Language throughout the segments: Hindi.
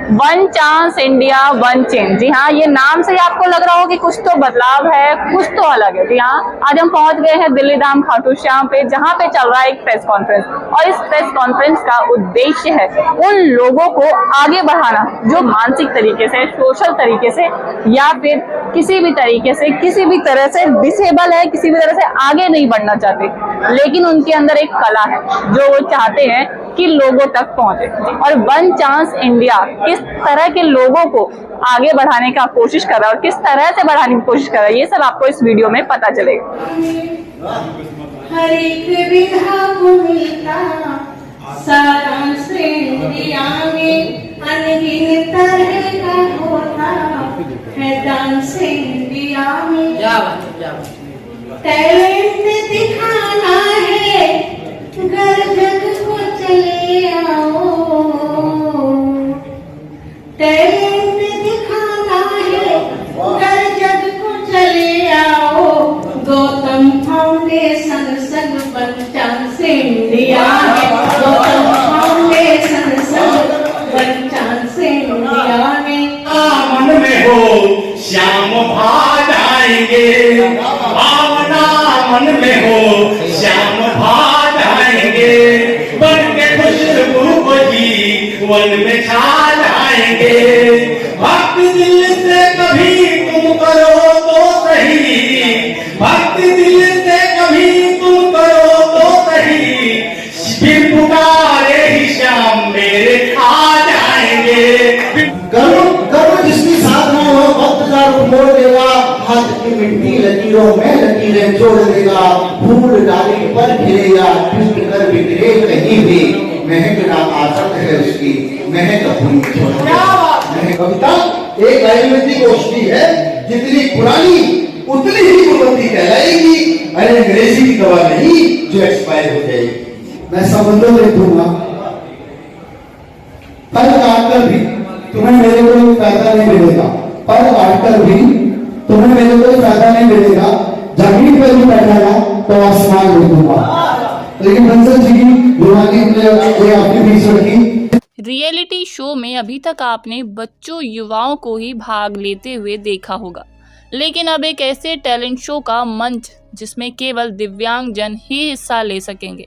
One chance India one change. जी हाँ, ये नाम से ही आपको लग रहा हो कि कुछ तो बदलाव है, कुछ तो अलग है। जी हाँ, आज हम पहुंच गए हैं दिल्ली धाम खाटू श्याम पे, जहां पे चल रहा है एक प्रेस कॉन्फ्रेंस, और इस प्रेस कॉन्फ्रेंस का उद्देश्य है उन लोगों को आगे बढ़ाना जो मानसिक तरीके से, सोशल तरीके से, या फिर किसी भी तरीके से, किसी भी तरह से डिसेबल है, किसी भी तरह से आगे नहीं बढ़ना चाहते, लेकिन उनके अंदर एक कला है जो वो चाहते हैं कि लोगों तक पहुंचे। और वन चांस इंडिया किस तरह के लोगों को आगे बढ़ाने का कोशिश कर रहा है और किस तरह से बढ़ाने की कोशिश कर रहा है, ये सब आपको इस वीडियो में पता चलेगा। हर एक विधा को मिलता सारांश इंडिया में अनगिनत तरह का होता है डांस इंडिया में। टैलेंट दिखाना है घर जग को चले आओ, टैलेंट दिखाना है घर जग को चले आओ। गौतम फाउंडेशन संग वन चांस इंडिया में, गौतम फाउंडेशन संग वन चांस इंडिया में। मन में हो श्याम भाग आएंगे, भावना मन में हो श्याम भाग आएंगे, बन के खुशबू वही वन में छा जाएंगे। भक्ति दिल से कभी तुम करो तो सही, भक्ति दिल से कभी तुम करो तो सही, फिर पुकारे ही श्याम मेरे आ जाएंगे। करो जिसकी साधना हो वक्त का रूप मोड़ देगा, हाथ की मिट्टी लकीरों में लकीरें जोड़ देगा, फूल डाली पर खिलेगा, टूट कर बिखरे कहीं भी, महक ना आसक्त है उसकी, महक अपनी कविता एक आयुर्वेदिक औषधि है, जितनी पुरानी उतनी ही गुणवत्ती कहलाएगी, अरे अंग्रेजी की दवा नहीं जो एक्सपायर हो जाएगी। मैं संबंधों में दूंगा, पर काटकर भी तुम्हें मेरे को कोई फायदा नहीं मिलेगा, पर काटकर भी तुम्हें मेरे को कोई फायदा नहीं मिलेगा, जमीन पर भी बैठाना तो आसमान में दूंगा। लेकिन बंसल जी की जुबानी ने अपनी बीच रखी। रियलिटी शो में अभी तक आपने बच्चों युवाओं को ही भाग लेते हुए देखा होगा, लेकिन अब एक ऐसे टैलेंट शो का मंच जिसमें केवल दिव्यांग जन ही हिस्सा ले सकेंगे।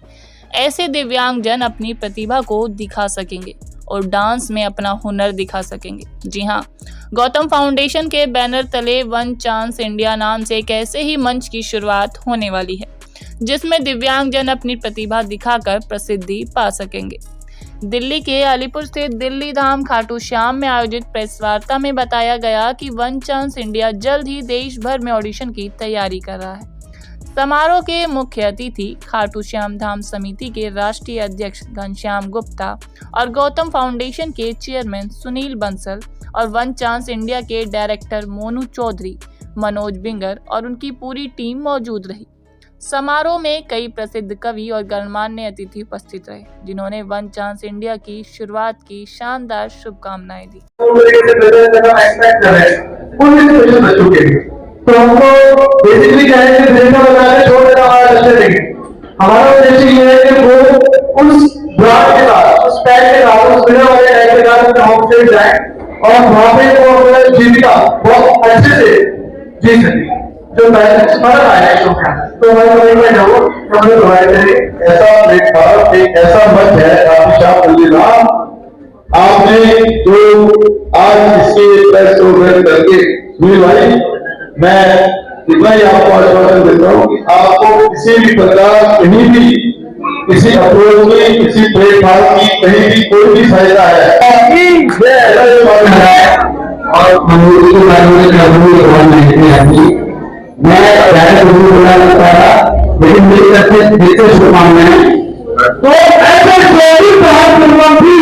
ऐसे दिव्यांग जन अपनी प्रतिभा को दिखा सकेंगे और डांस में अपना हुनर दिखा सकेंगे। जी हाँ, गौतम फाउंडेशन के बैनर तले वन चांस इंडिया नाम से एक ऐसे ही मंच की शुरुआत होने वाली है, जिसमें दिव्यांग जन अपनी प्रतिभा दिखाकर प्रसिद्धि पा सकेंगे। दिल्ली के अलीपुर स्थित दिल्ली धाम खाटू श्याम में आयोजित प्रेस वार्ता में बताया गया कि वन चांस इंडिया जल्द ही देश भर में ऑडिशन की तैयारी कर रहा है। समारोह के मुख्य अतिथि खाटू श्याम धाम समिति के राष्ट्रीय अध्यक्ष घनश्याम गुप्ता और गौतम फाउंडेशन के चेयरमैन सुनील बंसल और वन चांस इंडिया के डायरेक्टर मोनू चौधरी, मनोज बिंगर और उनकी पूरी टीम मौजूद रही। समारोह में कई प्रसिद्ध कवि और गणमान्य अतिथि उपस्थित रहे, जिन्होंने वन चांस इंडिया की शुरुआत की शानदार शुभकामनाएं दी। तो हमको बेसिकली क्या है कि देश का बनाने छोड़ देना हमारा लक्ष्य नहीं। हमारा उद्देश्य ये है कि वो उस ब्रांड के साथ, उस पैक के साथ, उस बिना वाले टैग के साथ अपने होम स्टे जाए और वहां पे वो अपना जीविका बहुत अच्छे से जी सके। जो फर्क आया है शो का, तो हमारे में जो हमने प्रोवाइड करें ऐसा प्लेटफॉर्म, एक ऐसा मंच है खाटू श्याम दिल्ली धाम। आपने जो आज इसके प्रेस प्रोग्राम करके सुनील भाई, मैं इतना ही आपको आश्वासन देता हूँ कि आपको किसी भी प्रकार कहीं भी किसी अप्रोच की, किसी प्लेटफॉर्म की कहीं भी कोई भी फायदा है और मैं बोलना लगता था, लेकिन मेरी तरफ से देते शुभकामनाएं। तो ऐसे शो बहुत शुरुआती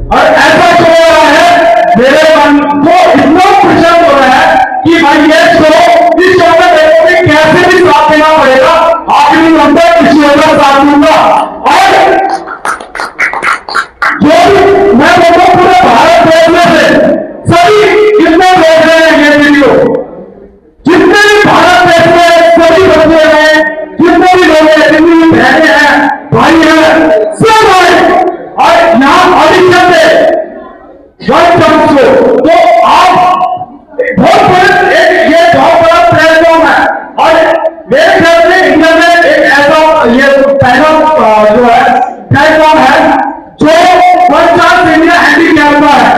और ऐसा शो हो रहा है, मेरे मन को इतना प्रसन्न हो रहा है कि भाई ये शो, इस शो में देखो कि कैसे भी साथ देना पड़ेगा, आखिरी नंबर किसी और साथ दूंगा। और जो मैं बोलूं पूरे भारत देश में से सभी जितने देख रहे हैं ये वीडियो, जितने भी भारत देश में सभी बच्चे हैं, जितने भी लोग हैं, जितनी भी बहनें हैं, भाई हैं, सब आए और यहाँ ऑडिशन में वन चांस शो। तो आप बहुत बड़ा ये बहुत बड़ा प्लेटफॉर्म है और मेरे ख्याल से इंडिया में एक ऐसा ये पहला जो है प्लेटफॉर्म है जो वन चांस इंडिया हैंडीकैप का है।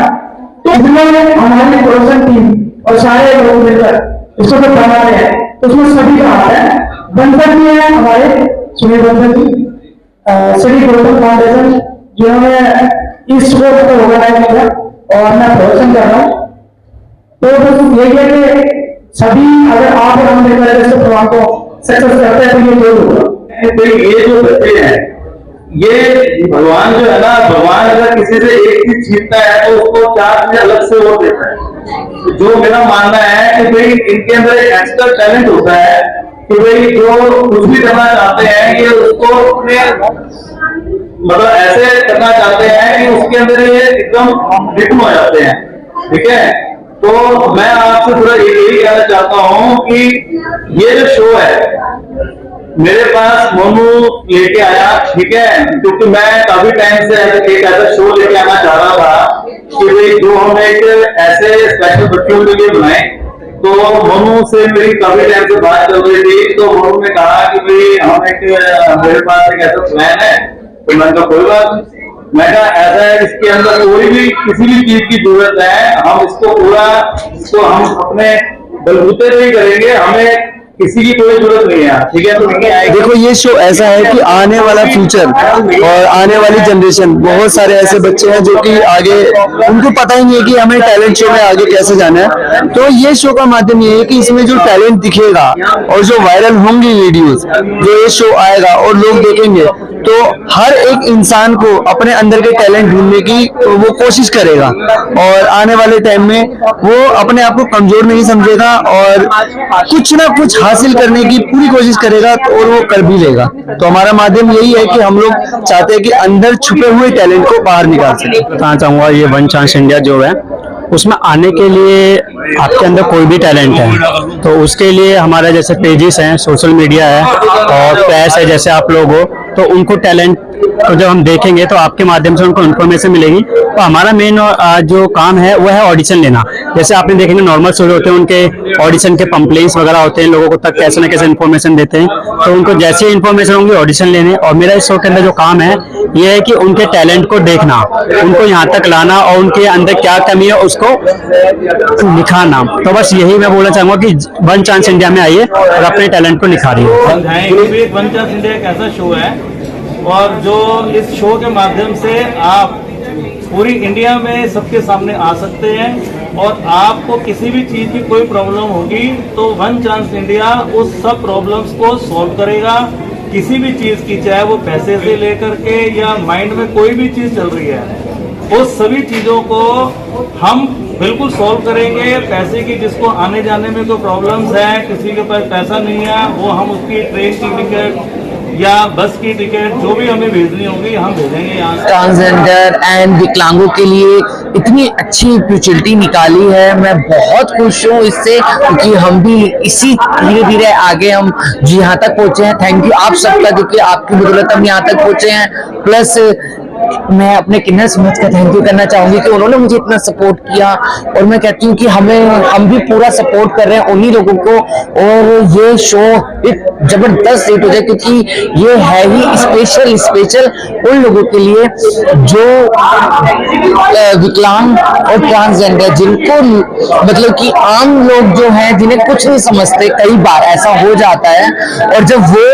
तो इसमें हमारी प्रोडक्शन टीम और सारे लोग मिलकर इसको जो बनाते हैं उसमें सभी का हाथ है। बंसर भी है हमारे सुनील बंसर जी, श्री ग्लोबल फाउंडेशन जिन्होंने इस शो को ऑर्गेनाइज किया और मैं प्रोडक्शन कर रहा हूँ। तो बस यही है कि सभी अगर आप हम लेकर इस प्रोग्राम को सक्सेस करते हैं तो ये जो होगा। तो ये जो बच्चे हैं ये भगवान जो है ना, भगवान अगर किसी से एक चीज छीनता है तो उसको चार चीजें अलग से और देता है। तो जो मेरा मानना है कि भाई इनके अंदर एक एक्स्ट्रा टैलेंट होता है कि भाई जो कुछ भी करना चाहते हैं ये उसको अपने मतलब ऐसे करना चाहते हैं कि उसके अंदर ये एकदम रिटम हो जाते हैं। ठीक है, तो मैं आपसे थोड़ा यही कहना चाहता हूँ कि ये जो शो है मेरे पास मोनू लेके आया। ठीक है, क्योंकि मैं काफी टाइम से एक ऐसा शो लेके आना चाह रहा था कि भाई जो हम एक ऐसे स्पेशल बच्चों के लिए बनाए। तो मोनू से मेरी काफी टाइम से बात चल रही थी, तो मोनू ने कहा कि भाई हम मेरे पास एक ऐसा प्लान है। तो मैंने कहा कोई बात नहीं, मैं कहा ऐसा है इसके अंदर कोई भी किसी भी चीज की जरूरत है हम इसको पूरा इसको हम अपने बलबूते पे ही करेंगे, हमें किसी की कोई जरूरत नहीं है। ठीक है, तो देखो ये शो ऐसा है कि आने वाला फ्यूचर और आने वाली जनरेशन, बहुत सारे ऐसे बच्चे हैं जो कि आगे उनको पता ही नहीं है कि हमें टैलेंट शो में आगे कैसे जाना है। तो ये शो का माध्यम ये है कि इसमें जो टैलेंट दिखेगा और जो वायरल होंगी वीडियोस, जो ये शो आएगा और लोग देखेंगे तो हर एक इंसान को अपने अंदर के टैलेंट ढूंढने की वो कोशिश करेगा और आने वाले टाइम में वो अपने आप को कमजोर नहीं समझेगा और कुछ ना कुछ हासिल करने की पूरी कोशिश करेगा और वो कर भी लेगा। तो हमारा माध्यम यही है कि हम लोग चाहते हैं कि अंदर छुपे हुए टैलेंट को बाहर निकाल सके। कहना चाहूँगा ये वन चांस इंडिया जो है उसमें आने के लिए आपके अंदर कोई भी टैलेंट है तो उसके लिए हमारे जैसे पेजेस हैं, सोशल मीडिया है और प्रेस है, जैसे आप लोग हो तो उनको टैलेंट तो जब हम देखेंगे तो आपके माध्यम से उनको इन्फॉर्मेशन मिलेगी। तो हमारा मेन जो काम है वो है ऑडिशन लेना। जैसे आपने देखेंगे नॉर्मल शो होते हैं उनके ऑडिशन के पंप्लेन्स वगैरह होते हैं, लोगों को तक कैसे ना कैसे इन्फॉर्मेशन देते हैं। तो उनको जैसे ही इन्फॉर्मेशन होंगी ऑडिशन लेने, और मेरा इस शो के अंदर जो काम है ये है कि उनके टैलेंट को देखना, उनको यहाँ तक लाना और उनके अंदर क्या कमी है उसको निखारना। तो बस यही मैं बोलना चाहूंगा कि वन चांस इंडिया में आइए और अपने टैलेंट को निखारिए। वन चांस इंडिया एक ऐसा शो है और जो इस शो के माध्यम से आप पूरी इंडिया में सबके सामने आ सकते हैं और आपको किसी भी चीज की कोई प्रॉब्लम होगी तो वन चांस इंडिया उस सब प्रॉब्लम्स को सॉल्व करेगा। किसी भी चीज की, चाहे वो पैसे से लेकर के या माइंड में कोई भी चीज चल रही है, उस सभी चीजों को हम बिल्कुल सॉल्व करेंगे। पैसे की जिसको आने जाने में कोई प्रॉब्लम्स है, किसी के पास पैसा नहीं है, वो हम उसकी ट्रेन की टिकट या बस की टिकट जो भी हमें भेजनी होगी हम भेजेंगे यहाँ से। ट्रांसजेंडर एंड विकलांगों के लिए इतनी अच्छी अपॉर्चुनिटी निकाली है, मैं बहुत खुश हूँ इससे, क्योंकि हम भी इसी धीरे धीरे आगे हम यहाँ तक पहुँचे हैं। थैंक यू आप सबका, क्योंकि आपकी बदौलत हम यहाँ तक पहुँचे हैं। प्लस मैं अपने किन्नर समझ का थैंक यू करना चाहूंगी कि उन्होंने मुझे इतना सपोर्ट किया और मैं कहती हूँ कि हम भी पूरा सपोर्ट कर रहे हैं उन्हीं लोगों को, और ये शो एक जबरदस्त हिट हो जाए, क्योंकि ये है ही स्पेशल उन लोगों के लिए जो विकलांग और ट्रांसजेंडर, जिनको मतलब कि आम लोग जो हैं जिन्हें कुछ नहीं समझते, कई बार ऐसा हो जाता है और जब वो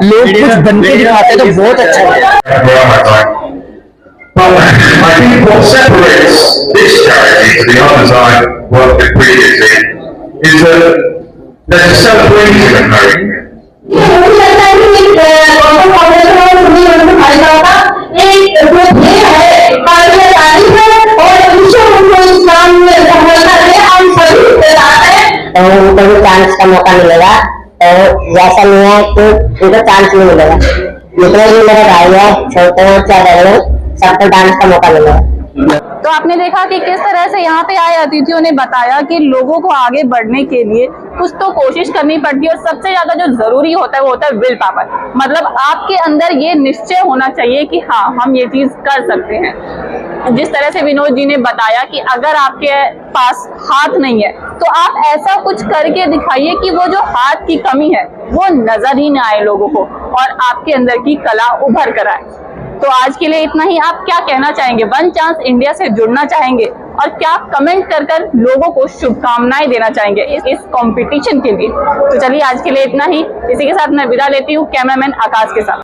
लोग कुछ बन के दिखाते हैं तो बहुत अच्छा लगता है। But I think what separates this charity to the others I worked with previously is that there's a celebration occurring. मुझे लगता है कि गौतम फाउंडेशन और सुनील बंसल भाईसाहब का एक जो ध्येय है काबिले तारीफ है और ईश्वर उनको इस काम में सफलता दे। हम सभी हिस्सेदार हैं और उनको भी चांस का मौका मिलेगा और जैसा नहीं है तो उनको चांस नहीं मिलेगा। जितने भी मेरे भाई है, छोटे हो चाहे बड़े हो, सबको डांस का मौका मिलेगा। तो आपने देखा कि किस तरह से यहाँ पे आए अतिथियों ने बताया कि लोगों को आगे बढ़ने के लिए कुछ तो कोशिश करनी पड़ती है और सबसे ज्यादा जो जरूरी होता है वो होता है विल पावर। मतलब आपके अंदर ये निश्चय होना चाहिए कि हाँ हम ये चीज कर सकते हैं। जिस तरह से विनोद जी ने बताया कि अगर आपके पास हाथ नहीं है तो आप ऐसा कुछ करके दिखाइए कि वो जो हाथ की कमी है वो नजर ही ना आए लोगों को और आपके अंदर की कला उभर कर आए। तो आज के लिए इतना ही। आप क्या कहना चाहेंगे? वन चांस इंडिया से जुड़ना चाहेंगे और क्या कमेंट कर कर लोगों को शुभकामनाएं देना चाहेंगे इस कंपटीशन के लिए? तो चलिए आज के लिए इतना ही। इसी के साथ मैं विदा लेती हूँ कैमरामैन आकाश के साथ।